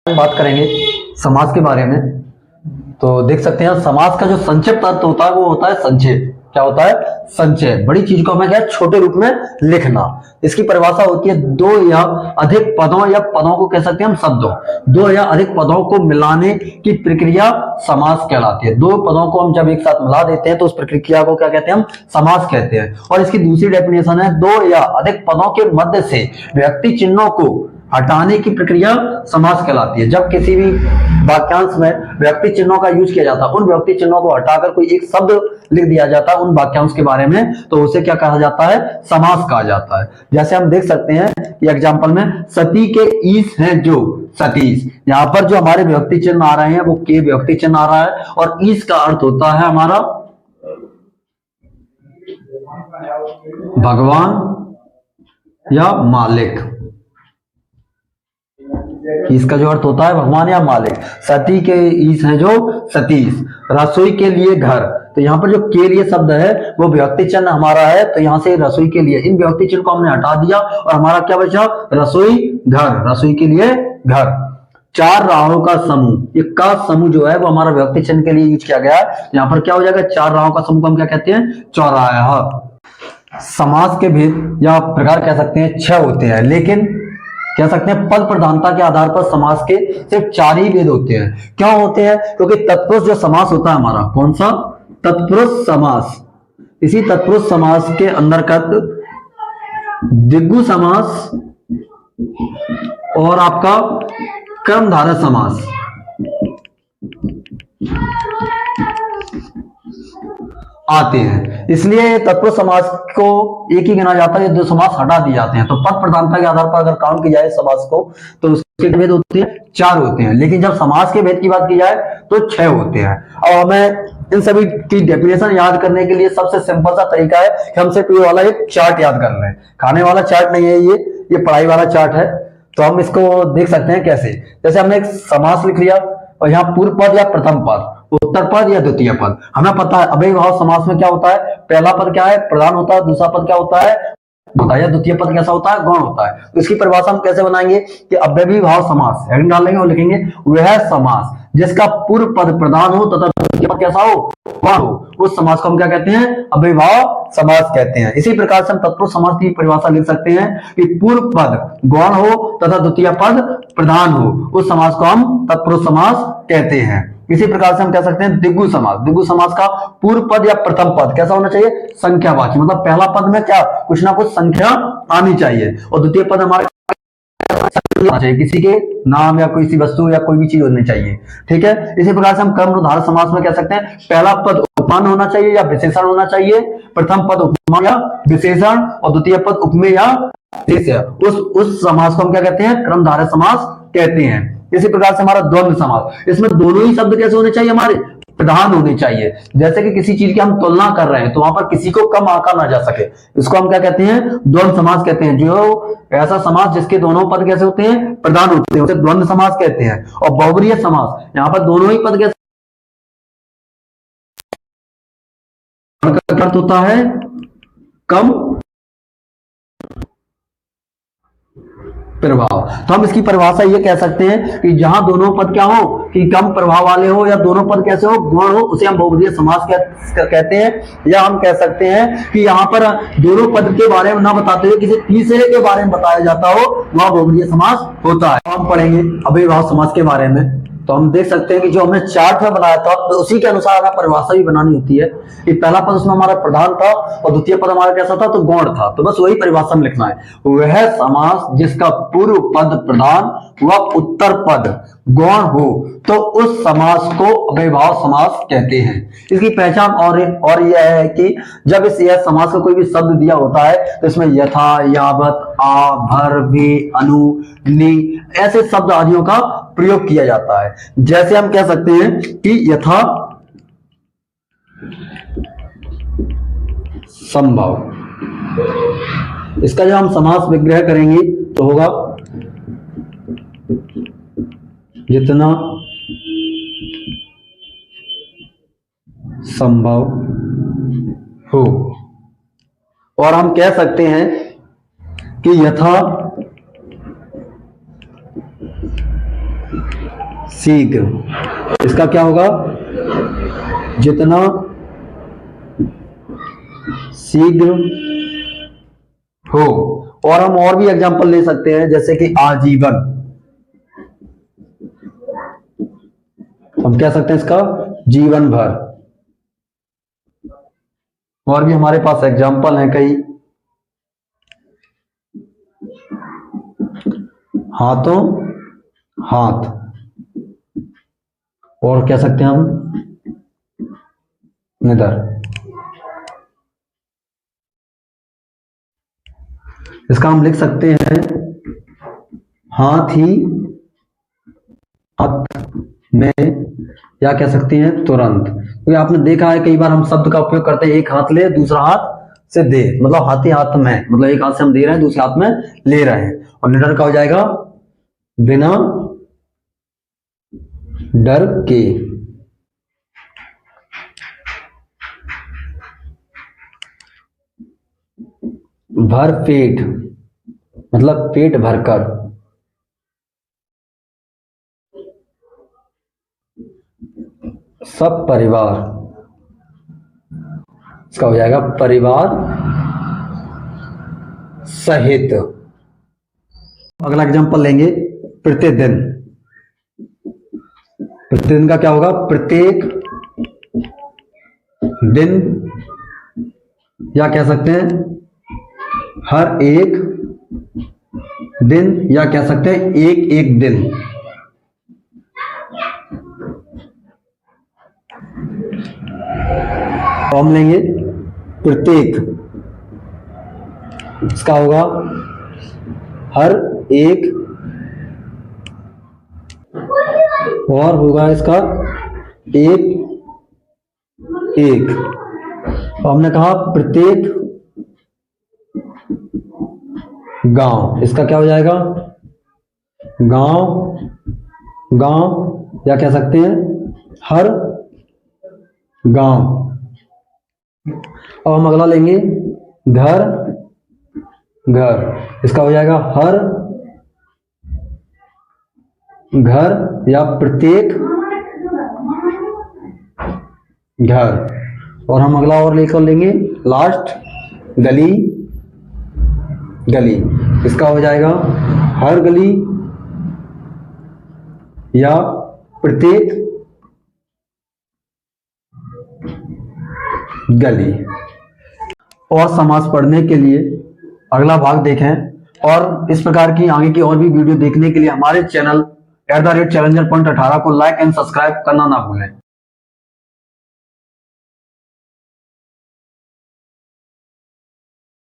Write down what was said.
बात करेंगे समास के बारे में। तो देख सकते हैं समास का जो संक्षिप्त अर्थ होता है वो होता है संचय। क्या होता है? संचय। बड़ी चीज को हमें क्या है? छोटे रूप में लिखना। इसकी परिभाषा होती है दो या अधिक पदों या पदों को कह सकते हैं हम शब्दों, दो या अधिक पदों को मिलाने की प्रक्रिया समास कहलाती है। दो पदों को हम जब एक साथ मिला देते हैं तो उस प्रक्रिया को क्या कहते हैं? हम समास कहते हैं। और इसकी दूसरी डेफिनेशन है दो या अधिक पदों के मध्य से व्यक्ति चिन्हों को हटाने की प्रक्रिया समास कहलाती है। जब किसी भी वाक्यांश में व्यक्ति चिन्हों का यूज किया जाता है, उन व्यक्ति चिन्हों को हटाकर कोई एक शब्द लिख दिया जाता है उन वाक्यांश के बारे में, तो उसे क्या कहा जाता है? समास कहा जाता है। जैसे हम देख सकते हैं कि एग्जाम्पल में सती के ईस हैं जो सतीश, यहाँ पर जो हमारे व्यक्ति चिन्ह आ रहे हैं वो के व्यक्ति चिन्ह आ रहा है और ईस का अर्थ होता है हमारा भगवान या मालिक। इसका जो अर्थ होता है भगवान या मालिक। सती के ईस है जो सतीश, रसोई के लिए घर, तो यहाँ पर जो के लिए शब्द है वो व्यक्ति चिन्ह हमारा है, तो यहाँ से रसोई के लिए, इन व्यक्ति चिन्ह को हमने हटा दिया और हमारा क्या बचा? रसोई घर, रसोई के लिए घर। चार राहों का समूह, ये का समूह जो है वो हमारा व्यक्ति चिन्ह के लिए यूज किया गया है। यहाँ पर क्या हो जाएगा? चार राहों का समूह को हम क्या कहते हैं? चौराहा। समास के भेद या प्रकार कह सकते हैं छह होते हैं, लेकिन कह सकते हैं पद प्रधानता के आधार पर समास के सिर्फ चार ही भेद होते हैं। क्यों होते हैं? क्योंकि तत्पुरुष जो समास होता है हमारा, कौन सा? तत्पुरुष समास। इसी तत्पुरुष समास के अंतर्गत द्विगु समास और आपका कर्मधारय समास आते हैं। इसलिए तत्पुरुष समास को एक ही गिना जाता है, ये दो समास हटा दिए जाते हैं। तो पद प्रधानता के आधार पर अगर काउंट की जाए समास को तो उसके भेद होते हैं चार होते हैं, लेकिन जब समास के भेद की बात की जाए तो छह होते हैं। और हमें इन सभी की डेफिनेशन याद करने के लिए सबसे सिंपल सा तरीका है कि हम सिर्फ ये वाला एक चार्ट याद कर लें। खाने वाला चार्ट नहीं है ये पढ़ाई वाला चार्ट है। तो हम इसको देख सकते हैं कैसे? जैसे हमने एक समास लिख लिया और यहाँ पूर्व पद या प्रथम पद, उत्तर पद या द्वितीय पद। हमें पता है अव्ययीभाव समास में क्या होता है? पहला पद क्या है? प्रधान होता है, दूसरा पद क्या होता है? या द्वितीय पद कैसा होता है? गौण होता है। तो इसकी परिभाषा हम कैसे बनाएंगे कि अव्ययीभाव समास हेडिंग डाल लेंगे और लिखेंगे वह समास जिसका पूर्व पद प्रधान हो तथा द्वितीय पद कैसा हो? गौण हो, उस समास को हम क्या कहते हैं? अव्ययीभाव समास कहते हैं। इसी प्रकार से हम तत्पुरुष समास की परिभाषा लिख सकते हैं कि पूर्व पद गौण हो तथा द्वितीय पद प्रधान हो, उस समास को हम तत्पुरुष समास कहते हैं। इसी प्रकार से हम कह सकते हैं द्विगु समास। द्विगु समास का पूर्व पद या प्रथम पद कैसा होना चाहिए? संख्यावाची, मतलब पहला पद में क्या कुछ ना कुछ संख्या आनी चाहिए और द्वितीय पद हमारे चाहिए, किसी के नाम या किसी वस्तु या कोई भी चीज होनी चाहिए। ठीक है। इसी प्रकार से हम कर्मधारय समास में कह सकते हैं पहला पद उपमान होना चाहिए या विशेषण होना चाहिए, प्रथम पद उपमान या विशेषण और द्वितीय पद उपमेय या विशेष्य। उस समास को हम क्या कहते हैं? कर्मधारय समास कहते हैं। इसी प्रकार से हमारा द्वंद्व समास, इसमें दोनों ही शब्द कैसे होने चाहिए? हमारे प्रधान होने चाहिए। जैसे कि किसी चीज की हम तुलना कर रहे हैं तो वहां पर किसी को कम आंका ना जा सके, इसको हम क्या कहते हैं? द्वंद्व समास कहते हैं। जो ऐसा समास जिसके दोनों पद कैसे होते हैं? प्रधान होते हैं, उसे द्वंद्व समास कहते हैं। और बहुब्रीहि समास, यहाँ पर दोनों ही पद कैसे अर्थ होता है? कम प्रभाव। तो हम इसकी परिभाषा ये कह सकते हैं कि जहां दोनों पद क्या हो कि कम प्रभाव वाले हो या दोनों पद कैसे हो? गौण हो, उसे हम बहुब्रीहि समास कहते हैं। या हम कह सकते हैं कि यहाँ पर दोनों पद के बारे में ना बताते हुए किसी तीसरे के बारे में बताया जाता हो, वह बहुब्रीहि समास होता है। हम पढ़ेंगे अव्ययीभाव समास के बारे में। तो हम देख सकते हैं कि जो हमने चार्ट में बनाया था तो उसी के अनुसार हमें परिभाषा भी बनानी होती है कि पहला पद उसमें हमारा प्रधान था और द्वितीय पद हमारा कैसा था? तो गौण था। तो बस वही परिभाषा में लिखना है, वह समास जिसका पूर्व पद प्रधान व उत्तर पद गौण हो तो उस समास को अव्ययीभाव समास कहते हैं। इसकी पहचान और यह है कि जब इस यह समास का कोई भी शब्द दिया होता है तो इसमें यथा, यावत, आ, भर, वे, अनु, नि ऐसे शब्द आदियों का प्रयोग किया जाता है। जैसे हम कह सकते हैं कि यथा संभव, इसका जब हम समास विग्रह करेंगे तो होगा जितना संभव हो। और हम कह सकते हैं कि यथा शीघ्र। इसका क्या होगा, जितना शीघ्र हो। और हम और भी एग्जांपल ले सकते हैं, जैसे कि आजीवन, हम कह सकते हैं इसका जीवन भर। और भी हमारे पास एग्जांपल हैं कई, हाथों हाथ, और कह सकते हैं हम निधर। इसका हम लिख सकते हैं हाथ ही हाथ में, या कह सकते हैं तुरंत। क्योंकि आपने देखा है कई बार हम शब्द का उपयोग करते हैं, एक हाथ ले दूसरा हाथ से दे, मतलब हाथ ही हाथ में, मतलब एक हाथ से हम दे रहे हैं दूसरे हाथ में ले रहे हैं। और निडर का हो जाएगा बिना डर के। भर पेट, मतलब पेट भरकर। सब परिवार, इसका हो जाएगा परिवार सहित। अगला एग्जांपल लेंगे प्रतिदिन। प्रतिदिन का क्या होगा, प्रत्येक दिन, या कह सकते हैं हर एक दिन, या कह सकते हैं एक एक दिन। तो हम लेंगे प्रत्येक, इसका होगा हर एक, और होगा इसका एक एक। तो हमने कहा प्रत्येक गांव, इसका क्या हो जाएगा गांव गांव, या कह सकते हैं हर गांव। और हम अगला लेंगे घर घर, इसका हो जाएगा हर घर, या प्रत्येक घर। और हम अगला और लेकर लेंगे लास्ट गली गली, इसका हो जाएगा हर गली या प्रत्येक गली। और समास पढ़ने के लिए अगला भाग देखें। और इस प्रकार की आगे की और भी वीडियो देखने के लिए हमारे चैनल @challenger.18 को लाइक एंड सब्सक्राइब करना ना भूलें।